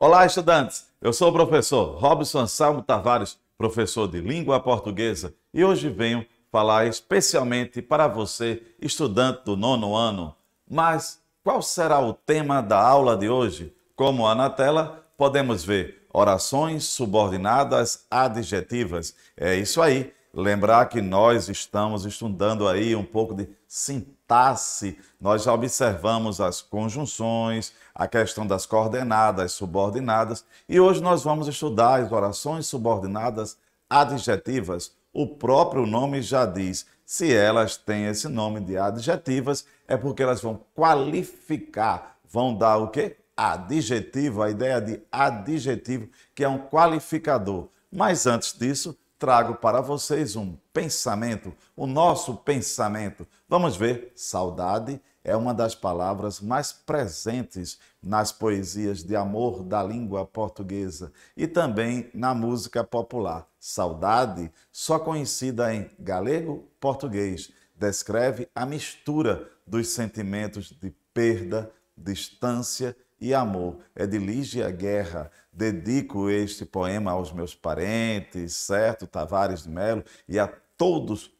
Olá, estudantes! Eu sou o professor Robson Anselmo Tavares, professor de língua portuguesa, e hoje venho falar especialmente para você, estudante do 9º ano. Mas qual será o tema da aula de hoje? Como há na tela, podemos ver orações subordinadas adjetivas. É isso aí. Lembrar que nós estamos estudando aí um pouco de sintaxe. Nós já observamos as conjunções, a questão das coordenadas subordinadas e hoje nós vamos estudar as orações subordinadas adjetivas. O próprio nome já diz, se elas têm esse nome de adjetivas, é porque elas vão qualificar, vão dar o quê? Adjetivo, a ideia de adjetivo, que é um qualificador. Mas antes disso, trago para vocês um pensamento, o nosso pensamento. Vamos ver, saudade é uma das palavras mais presentes nas poesias de amor da língua portuguesa e também na música popular. Saudade, só conhecida em galego-português, descreve a mistura dos sentimentos de perda, distância e amor. É de Lígia Guerra. Dedico este poema aos meus parentes, certo? Tavares de Melo, e a todos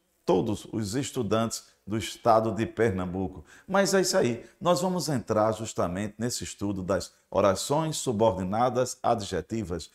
os estudantes do estado de Pernambuco. Mas é isso aí, nós vamos entrar justamente nesse estudo das orações subordinadas adjetivas.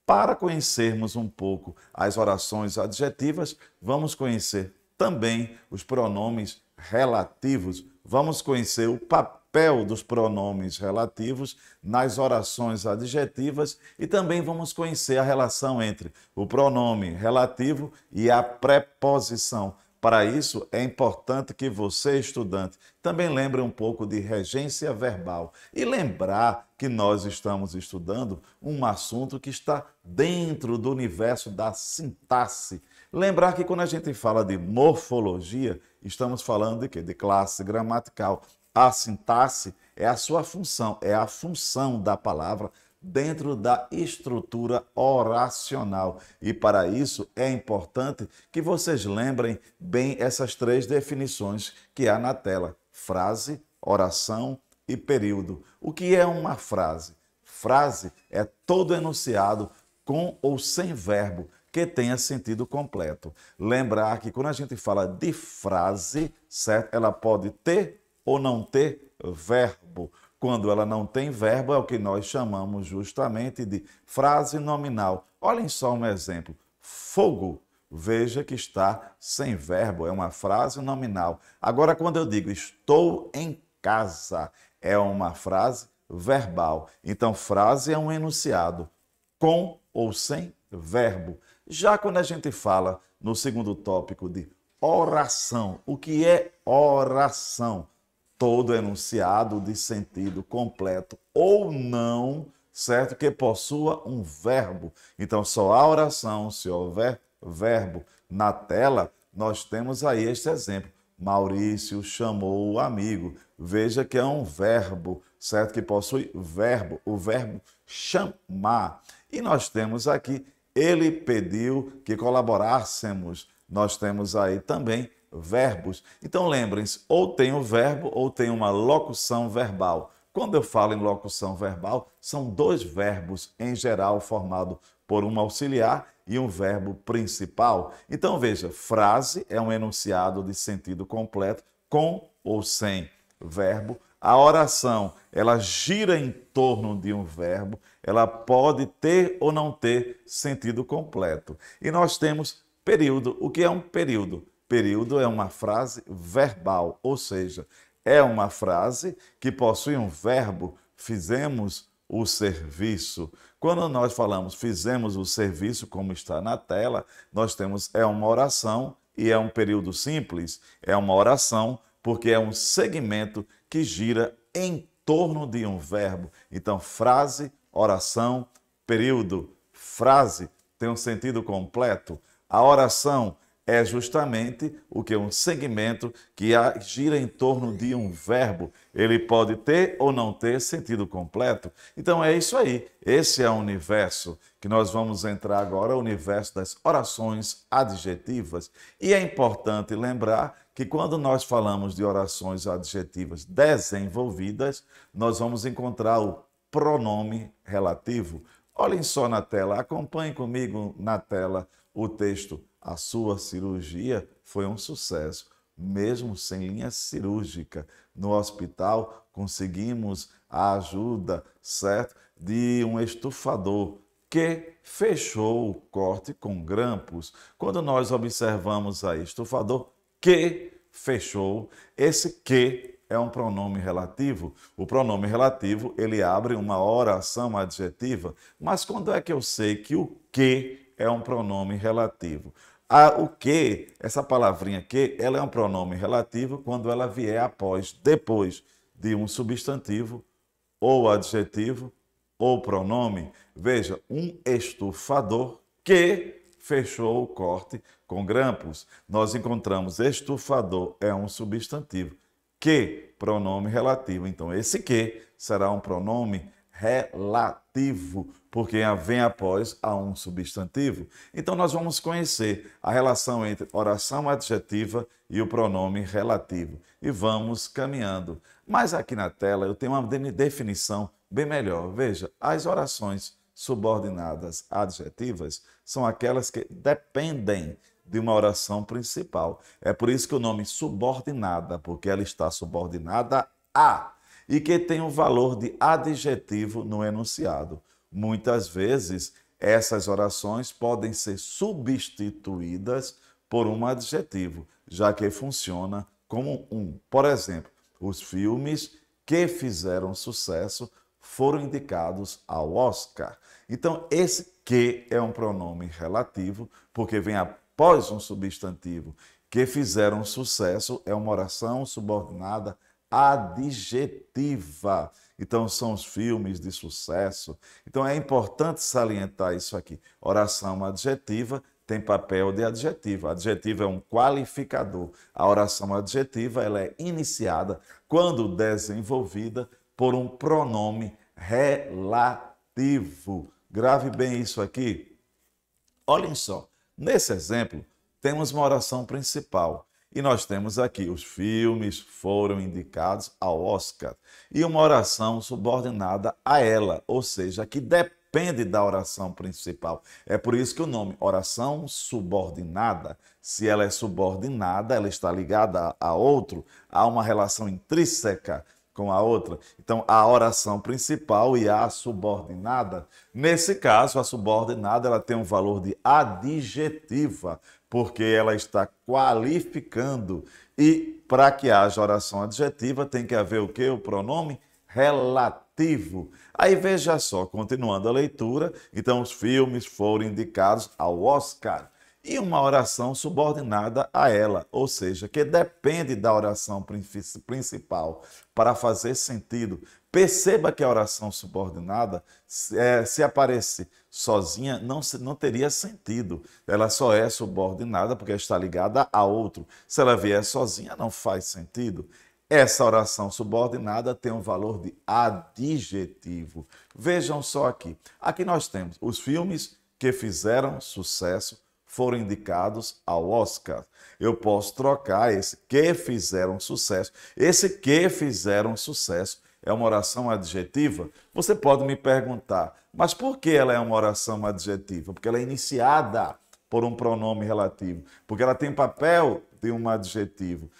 Para conhecermos um pouco as orações adjetivas, vamos conhecer também os pronomes relativos, vamos conhecer o papel dos pronomes relativos nas orações adjetivas e também vamos conhecer a relação entre o pronome relativo e a preposição. Para isso, é importante que você, estudante, também lembre um pouco de regência verbal e lembrar que nós estamos estudando um assunto que está dentro do universo da sintaxe. Lembrar que quando a gente fala de morfologia, estamos falando de quê? De classe gramatical. A sintaxe é a sua função, é a função da palavra dentro da estrutura oracional. E para isso é importante que vocês lembrem bem essas três definições que há na tela: frase, oração e período. O que é uma frase? Frase é todo enunciado com ou sem verbo que tenha sentido completo. Lembrar que quando a gente fala de frase, certo? Ela pode ter ou não ter verbo. Quando ela não tem verbo, é o que nós chamamos justamente de frase nominal. Olhem só um exemplo. Fogo, veja que está sem verbo, é uma frase nominal. Agora, quando eu digo estou em casa, é uma frase verbal. Então, frase é um enunciado com ou sem verbo. Já quando a gente fala no segundo tópico de oração, o que é oração? Todo enunciado de sentido completo ou não, certo? Que possua um verbo. Então, só há oração se houver verbo. Na tela, nós temos aí este exemplo. Maurício chamou o amigo. Veja que é um verbo, certo? Que possui verbo, o verbo chamar. E nós temos aqui, ele pediu que colaborássemos. Nós temos aí também verbos. Então lembrem-se, ou tem o verbo ou tem uma locução verbal. Quando eu falo em locução verbal, são dois verbos em geral formados por um auxiliar e um verbo principal. Então veja, frase é um enunciado de sentido completo com ou sem verbo. A oração, ela gira em torno de um verbo, ela pode ter ou não ter sentido completo. E nós temos período. O que é um período? Período é uma frase verbal, ou seja, é uma frase que possui um verbo, fizemos o serviço. Quando nós falamos fizemos o serviço, como está na tela, nós temos é uma oração e é um período simples, é uma oração porque é um segmento que gira em torno de um verbo. Então, frase, oração, período. Frase tem um sentido completo. A oração é justamente o que? Um segmento que gira em torno de um verbo. Ele pode ter ou não ter sentido completo. Então é isso aí. Esse é o universo que nós vamos entrar agora, o universo das orações adjetivas. E é importante lembrar que quando nós falamos de orações adjetivas desenvolvidas, nós vamos encontrar o pronome relativo. Olhem só na tela, acompanhem comigo na tela o texto. A sua cirurgia foi um sucesso, mesmo sem linha cirúrgica. No hospital, conseguimos a ajuda, certo, de um estufador que fechou o corte com grampos. Quando nós observamos aí, estufador que fechou, esse que é um pronome relativo. O pronome relativo, ele abre uma oração adjetiva, mas quando é que eu sei que o que é um pronome relativo? O que, essa palavrinha que, ela é um pronome relativo quando ela vier depois de um substantivo ou adjetivo ou pronome. Veja, um estufador que fechou o corte com grampos. Nós encontramos estufador é um substantivo. Que, pronome relativo. Então, esse que será um pronome relativo, porque vem após a um substantivo. Então, nós vamos conhecer a relação entre oração adjetiva e o pronome relativo. E vamos caminhando. Mas aqui na tela eu tenho uma definição bem melhor. Veja, as orações subordinadas adjetivas são aquelas que dependem de uma oração principal. É por isso que o nome subordinada, porque ela está subordinada a, e que tem o valor de adjetivo no enunciado. Muitas vezes, essas orações podem ser substituídas por um adjetivo, já que funciona como um. Por exemplo, os filmes que fizeram sucesso foram indicados ao Oscar. Então, esse que é um pronome relativo, porque vem após um substantivo. Que fizeram sucesso é uma oração subordinada adjetiva. Então, são os filmes de sucesso. Então, é importante salientar isso aqui. Oração adjetiva tem papel de adjetivo. Adjetivo é um qualificador. A oração adjetiva ela é iniciada quando desenvolvida por um pronome relativo. Grave bem isso aqui. Olhem só. Nesse exemplo, temos uma oração principal. E nós temos aqui, os filmes foram indicados ao Oscar. E uma oração subordinada a ela, ou seja, que depende da oração principal. É por isso que o nome oração subordinada, se ela é subordinada, ela está ligada a outro, há uma relação intrínseca com a outra. Então, a oração principal e a subordinada. Nesse caso, a subordinada ela tem um valor de adjetiva, porque ela está qualificando. E para que haja oração adjetiva, tem que haver o quê? O pronome relativo. Aí veja só, continuando a leitura, então os filmes foram indicados ao Oscar. E uma oração subordinada a ela, ou seja, que depende da oração principal para fazer sentido. Perceba que a oração subordinada, se aparece sozinha, não teria sentido. Ela só é subordinada porque está ligada a outro. Se ela vier sozinha, não faz sentido. Essa oração subordinada tem um valor de adjetivo. Vejam só aqui. Aqui nós temos os filmes que fizeram sucesso foram indicados ao Oscar. Eu posso trocar esse que fizeram sucesso. Esse que fizeram sucesso é uma oração adjetiva? Você pode me perguntar, mas por que ela é uma oração adjetiva? Porque ela é iniciada por um pronome relativo, porque ela tem papel de um adjetivo.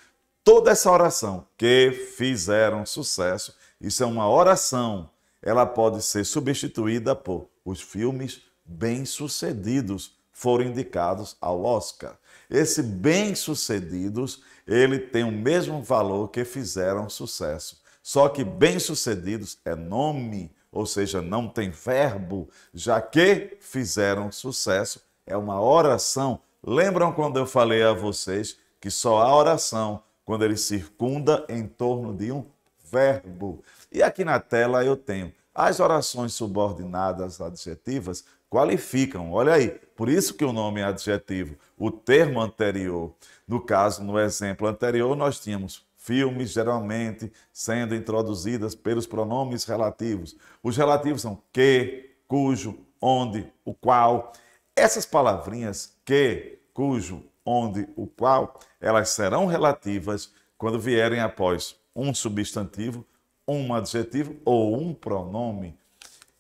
Toda essa oração, que fizeram sucesso, isso é uma oração. Ela pode ser substituída por os filmes bem-sucedidos foram indicados ao Oscar. Esse bem-sucedidos, ele tem o mesmo valor que fizeram sucesso. Só que bem-sucedidos é nome, ou seja, não tem verbo, já que fizeram sucesso é uma oração. Lembram quando eu falei a vocês que só há oração quando ele circunda em torno de um verbo? E aqui na tela eu tenho as orações subordinadas adjetivas qualificam, olha aí, por isso que o nome é adjetivo, o termo anterior. No caso, no exemplo anterior, nós tínhamos filmes, geralmente, sendo introduzidas pelos pronomes relativos. Os relativos são que, cujo, onde, o qual. Essas palavrinhas que, cujo, onde, o qual, elas serão relativas quando vierem após um substantivo, um adjetivo ou um pronome.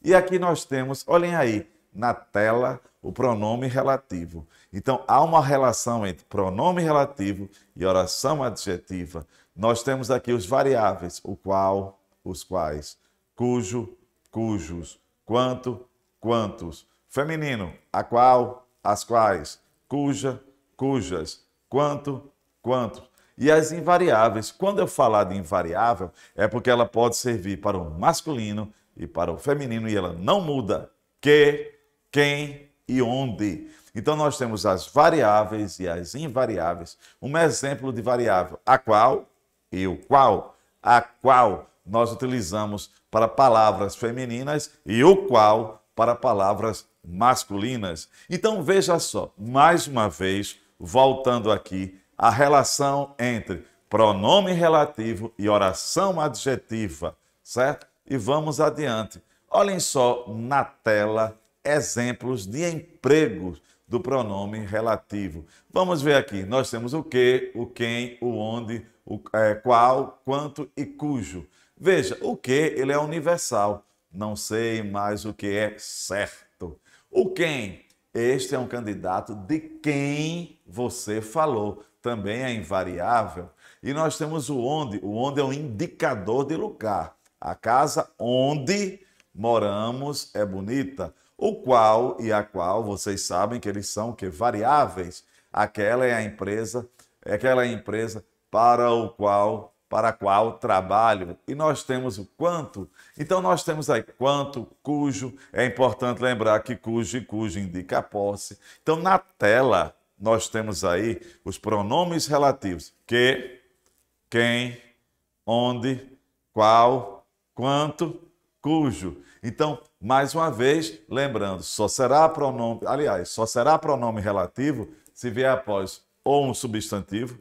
E aqui nós temos, olhem aí, na tela, o pronome relativo. Então, há uma relação entre pronome relativo e oração adjetiva. Nós temos aqui os variáveis, o qual, os quais, cujo, cujos, quanto, quantos. Feminino, a qual, as quais, cuja, cujas, quanto, quantos. E as invariáveis, quando eu falar de invariável, é porque ela pode servir para o masculino e para o feminino e ela não muda. Que, quem e onde. Então nós temos as variáveis e as invariáveis. Um exemplo de variável, a qual e o qual. A qual nós utilizamos para palavras femininas e o qual para palavras masculinas. Então veja só, mais uma vez, voltando aqui, a relação entre pronome relativo e oração adjetiva, certo? E vamos adiante. Olhem só na tela exemplos de empregos do pronome relativo. Vamos ver aqui, nós temos o que, o quem, o onde, o qual, quanto e cujo. Veja, o que ele é universal, não sei mais o que é certo. O quem, este é um candidato de quem você falou, também é invariável. E nós temos o onde é um indicador de lugar. A casa onde moramos é bonita. O qual e a qual, vocês sabem que eles são que variáveis. Aquela é aquela empresa para a qual trabalho. E nós temos o quanto. Então nós temos aí quanto, cujo. É importante lembrar que cujo e cujo indica a posse. Então na tela nós temos aí os pronomes relativos: que, quem, onde, qual, quanto, cujo. Então, mais uma vez, lembrando, só será pronome relativo se vier após ou um substantivo,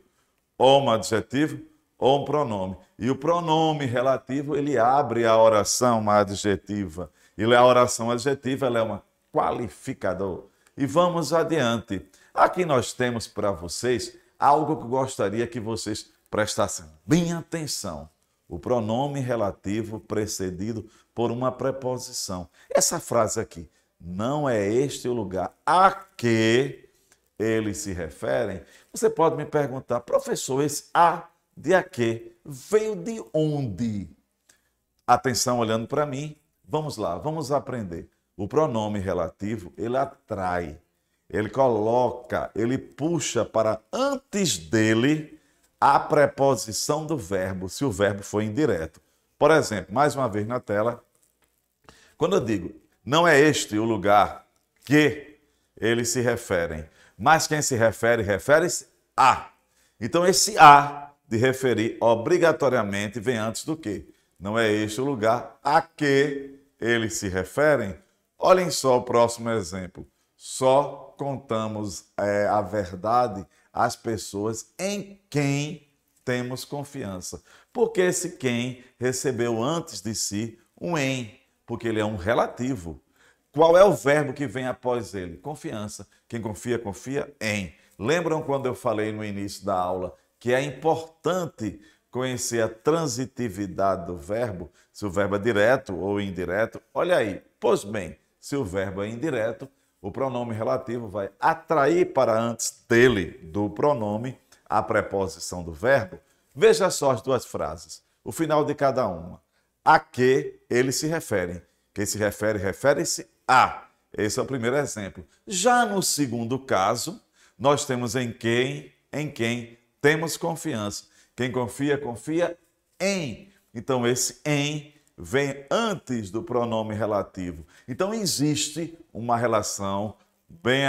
ou um adjetivo, ou um pronome. E o pronome relativo, ele abre a oração adjetiva. E a oração adjetiva, ela é um qualificador. E vamos adiante. Aqui nós temos para vocês algo que eu gostaria que vocês prestassem bem atenção. O pronome relativo precedido por uma preposição. Essa frase aqui, não é este o lugar a que eles se referem? Você pode me perguntar, professor, esse a de a que veio de onde? Atenção, olhando para mim, vamos lá, vamos aprender. O pronome relativo, ele atrai, ele coloca, ele puxa para antes dele a preposição do verbo, se o verbo for indireto. Por exemplo, mais uma vez na tela, quando eu digo, não é este o lugar que eles se referem, mas quem se refere, refere-se a. Então esse a de referir obrigatoriamente vem antes do que. Não é este o lugar a que eles se referem. Olhem só o próximo exemplo. Só contamos a verdade às pessoas em quem temos confiança. Porque esse quem recebeu antes de si um em, porque ele é um relativo. Qual é o verbo que vem após ele? Confiança. Quem confia, confia em. Lembram quando eu falei no início da aula que é importante conhecer a transitividade do verbo, se o verbo é direto ou indireto? Olha aí, pois bem, se o verbo é indireto, o pronome relativo vai atrair para antes dele, do pronome, a preposição do verbo. Veja só as duas frases, o final de cada uma. A que eles se referem. Quem se refere, refere-se a. Esse é o primeiro exemplo. Já no segundo caso, nós temos em quem temos confiança. Quem confia, confia em. Então, esse em vem antes do pronome relativo. Então, existe uma relação bem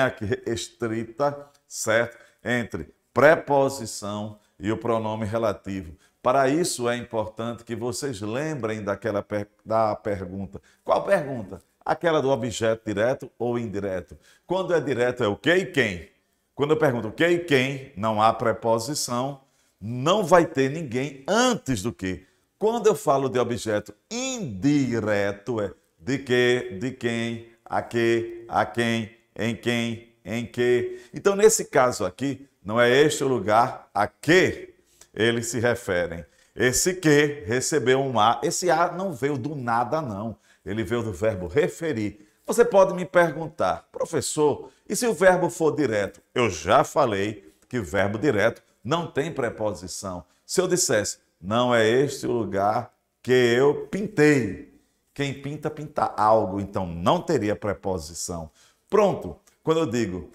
estrita, certo? Entre preposição e o pronome relativo. Para isso, é importante que vocês lembrem da pergunta. Qual pergunta? Aquela do objeto direto ou indireto. Quando é direto, é o que e quem. Quando eu pergunto o que e quem, não há preposição, não vai ter ninguém antes do que. Quando eu falo de objeto indireto, é de que, de quem, a quem, em que. Então, nesse caso aqui, não é este o lugar a que eles se referem. Esse que recebeu um a. Esse a não veio do nada, não. ele veio do verbo referir. Você pode me perguntar, professor, e se o verbo for direto? Eu já falei que o verbo direto não tem preposição. Se eu dissesse, não é este o lugar que eu pintei. Quem pinta, pinta algo, então não teria preposição. Pronto, quando eu digo,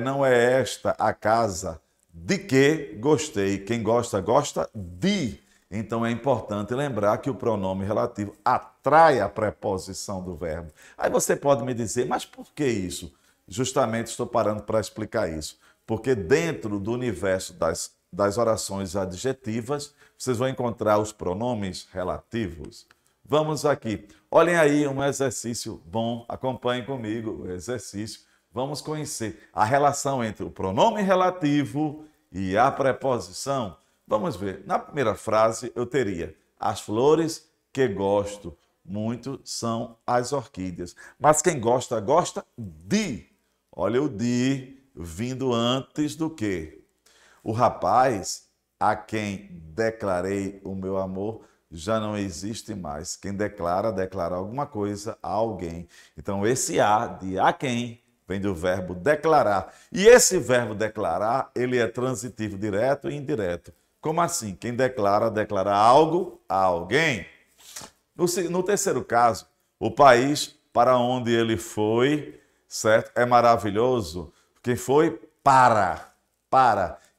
não é esta a casa de que gostei. Quem gosta, gosta de. Então é importante lembrar que o pronome relativo atrai a preposição do verbo. Aí você pode me dizer, mas por que isso? Justamente estou parando para explicar isso. Porque dentro do universo das orações adjetivas, vocês vão encontrar os pronomes relativos. Vamos aqui. Olhem aí um exercício bom. Acompanhem comigo o exercício. Vamos conhecer a relação entre o pronome relativo e a preposição. Vamos ver. Na primeira frase eu teria: as flores que gosto muito são as orquídeas. Mas quem gosta, gosta de. Olha o de vindo antes do que. O rapaz a quem declarei o meu amor já não existe mais. Quem declara, declara alguma coisa a alguém. Então, esse a de a quem vem do verbo declarar. E esse verbo declarar, ele é transitivo direto e indireto. Como assim? Quem declara, declara algo a alguém. No terceiro caso, o país para onde ele foi, certo? É maravilhoso. Quem foi? Para.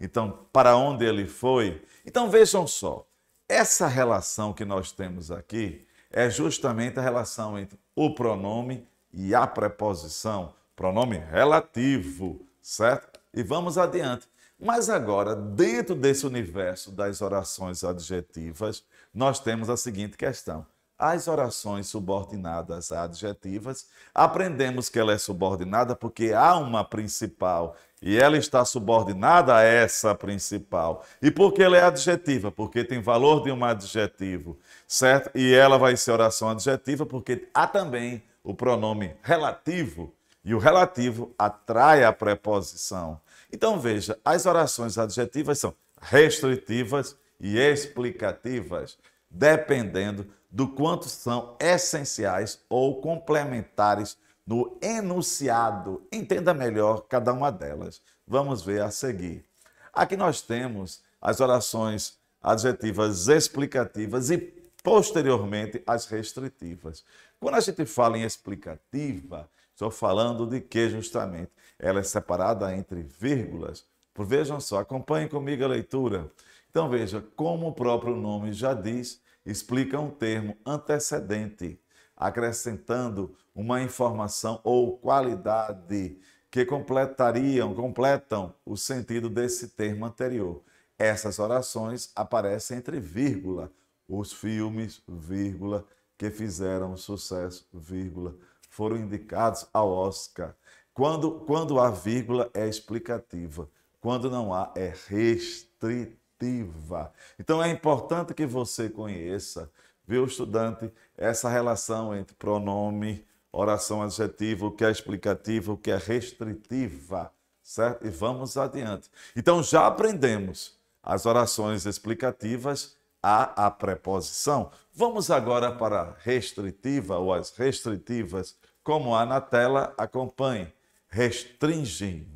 Então, para onde ele foi? Então, vejam só. Essa relação que nós temos aqui é justamente a relação entre o pronome e a preposição. Pronome relativo, certo? E vamos adiante. Mas agora, dentro desse universo das orações adjetivas, nós temos a seguinte questão. As orações subordinadas a adjetivas, aprendemos que ela é subordinada porque há uma principal e ela está subordinada a essa principal. E por que ela é adjetiva? Porque tem valor de um adjetivo, certo? E ela vai ser oração adjetiva porque há também o pronome relativo e o relativo atrai a preposição. Então veja, as orações adjetivas são restritivas e explicativas, dependendo do quanto são essenciais ou complementares no enunciado. Entenda melhor cada uma delas. Vamos ver a seguir. Aqui nós temos as orações adjetivas explicativas e, posteriormente, as restritivas. Quando a gente fala em explicativa, estou falando de que justamente? Ela é separada entre vírgulas. Vejam só, acompanhem comigo a leitura. Então veja, como o próprio nome já diz, explica um termo antecedente, acrescentando uma informação ou qualidade que completam o sentido desse termo anterior. Essas orações aparecem entre vírgula. Os filmes, vírgula, que fizeram sucesso, vírgula, foram indicados ao Oscar. Quando há vírgula é explicativa, quando não há é restritiva. Então é importante que você conheça, viu, estudante, essa relação entre pronome, oração adjetiva, o que é explicativa, o que é restritiva, certo? E vamos adiante. Então já aprendemos as orações explicativas, a preposição. Vamos agora para a restritiva ou as restritivas, como há na tela, acompanhe. Restringem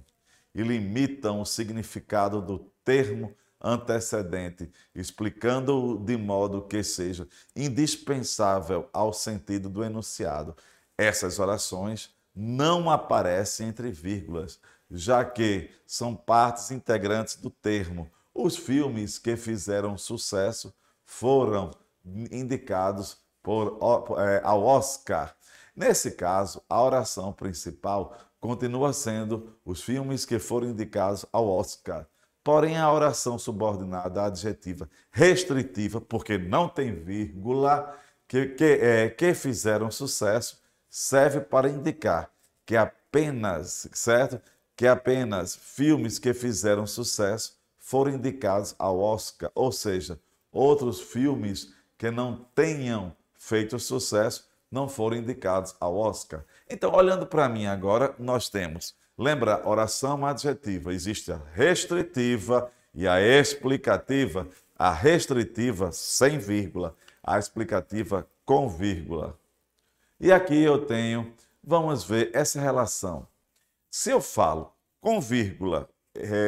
e limitam o significado do termo antecedente, explicando-o de modo que seja indispensável ao sentido do enunciado. Essas orações não aparecem entre vírgulas, já que são partes integrantes do termo. Os filmes que fizeram sucesso foram indicados ao Oscar. Nesse caso, a oração principal continua sendo os filmes que foram indicados ao Oscar. Porém, a oração subordinada adjetiva restritiva, porque não tem vírgula, que fizeram sucesso, serve para indicar que apenas, certo? Que apenas filmes que fizeram sucesso foram indicados ao Oscar, ou seja, outros filmes que não tenham feito sucesso não foram indicados ao Oscar. Então, olhando para mim agora, nós temos, lembra, oração adjetiva, existe a restritiva e a explicativa. A restritiva sem vírgula, a explicativa com vírgula. E aqui eu tenho, vamos ver essa relação. Se eu falo com vírgula,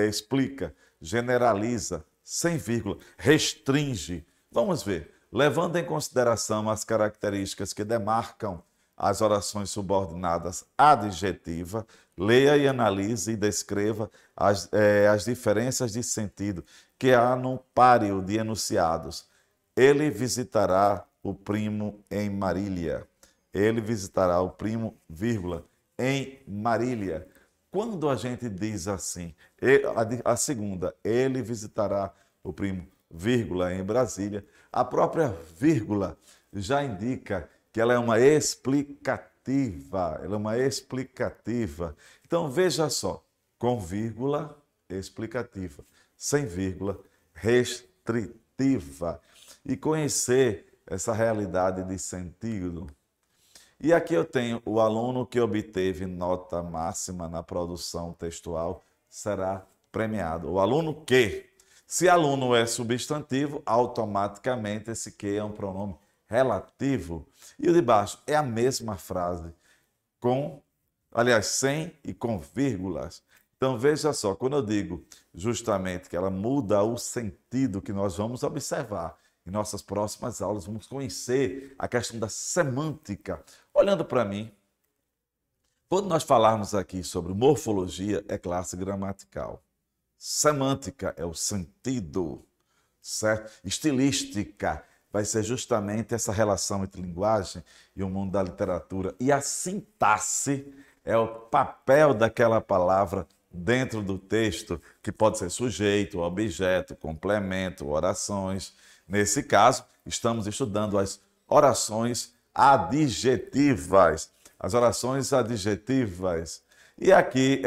explica, generaliza, sem vírgula, restringe, vamos ver, levando em consideração as características que demarcam as orações subordinadas adjetiva, leia e analise e descreva as diferenças de sentido que há no páreo de enunciados. Ele visitará o primo em Marília. Ele visitará o primo, vírgula, em Marília. Quando a gente diz assim, a segunda, ele visitará o primo, vírgula, em Brasília, a própria vírgula já indica que ela é uma explicativa, Então, veja só, com vírgula, explicativa, sem vírgula, restritiva. E conhecer essa realidade de sentido. E aqui eu tenho o aluno que obteve nota máxima na produção textual será premiado. O aluno que, se aluno é substantivo, automaticamente esse que é um pronome relativo. E o de baixo é a mesma frase, sem e com vírgulas. Então veja só, quando eu digo justamente que ela muda o sentido que nós vamos observar em nossas próximas aulas, vamos conhecer a questão da semântica. Olhando para mim, quando nós falarmos aqui sobre morfologia, é classe gramatical. Semântica é o sentido, certo? Estilística vai ser justamente essa relação entre linguagem e o mundo da literatura. E a sintaxe é o papel daquela palavra dentro do texto, que pode ser sujeito, objeto, complemento, orações. Nesse caso, estamos estudando as orações adjetivas. As orações adjetivas. E aqui,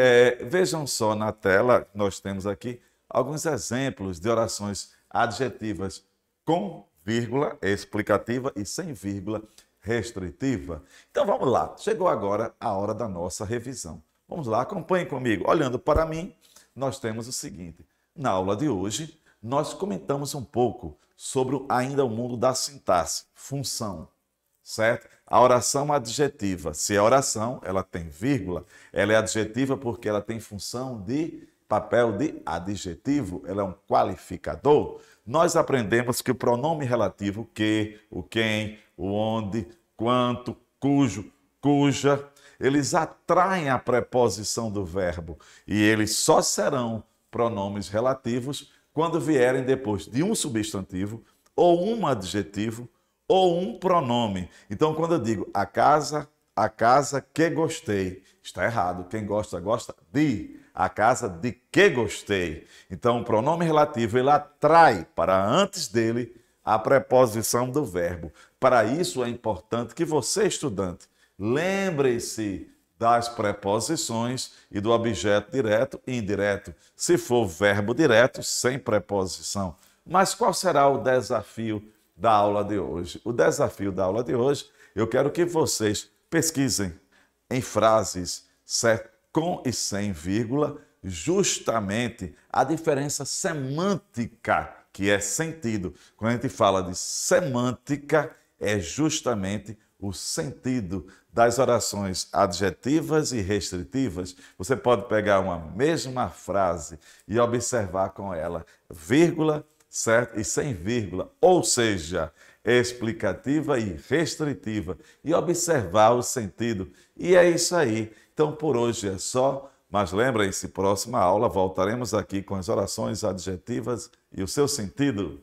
vejam só na tela, nós temos aqui alguns exemplos de orações adjetivas com vírgula explicativa e sem vírgula restritiva. Então vamos lá, chegou agora a hora da nossa revisão. Vamos lá, acompanhem comigo. Olhando para mim, nós temos o seguinte. Na aula de hoje, nós comentamos um pouco sobre ainda o mundo da sintaxe, função, certo? A oração adjetiva, se é oração, ela tem vírgula, ela é adjetiva porque ela tem função de papel de adjetivo, ela é um qualificador. Nós aprendemos que o pronome relativo, o que, o quem, o onde, quanto, cujo, cuja, eles atraem a preposição do verbo e eles só serão pronomes relativos quando vierem depois de um substantivo ou um adjetivo ou um pronome. Então, quando eu digo a casa que gostei, está errado. Quem gosta, gosta de. A casa de que gostei. Então, o pronome relativo, ele atrai para antes dele a preposição do verbo. Para isso, é importante que você, estudante, lembre-se das preposições e do objeto direto e indireto. Se for verbo direto, sem preposição. Mas qual será o desafio da aula de hoje? O desafio da aula de hoje, eu quero que vocês pesquisem em frases, certo? Com e sem vírgula, justamente a diferença semântica, que é sentido. Quando a gente fala de semântica, é justamente o sentido das orações adjetivas e restritivas. Você pode pegar uma mesma frase e observar com ela vírgula, certo? E sem vírgula, ou seja, explicativa e restritiva, e observar o sentido. E é isso aí. Então, por hoje é só, mas lembrem-se, próxima aula voltaremos aqui com as orações adjetivas e o seu sentido.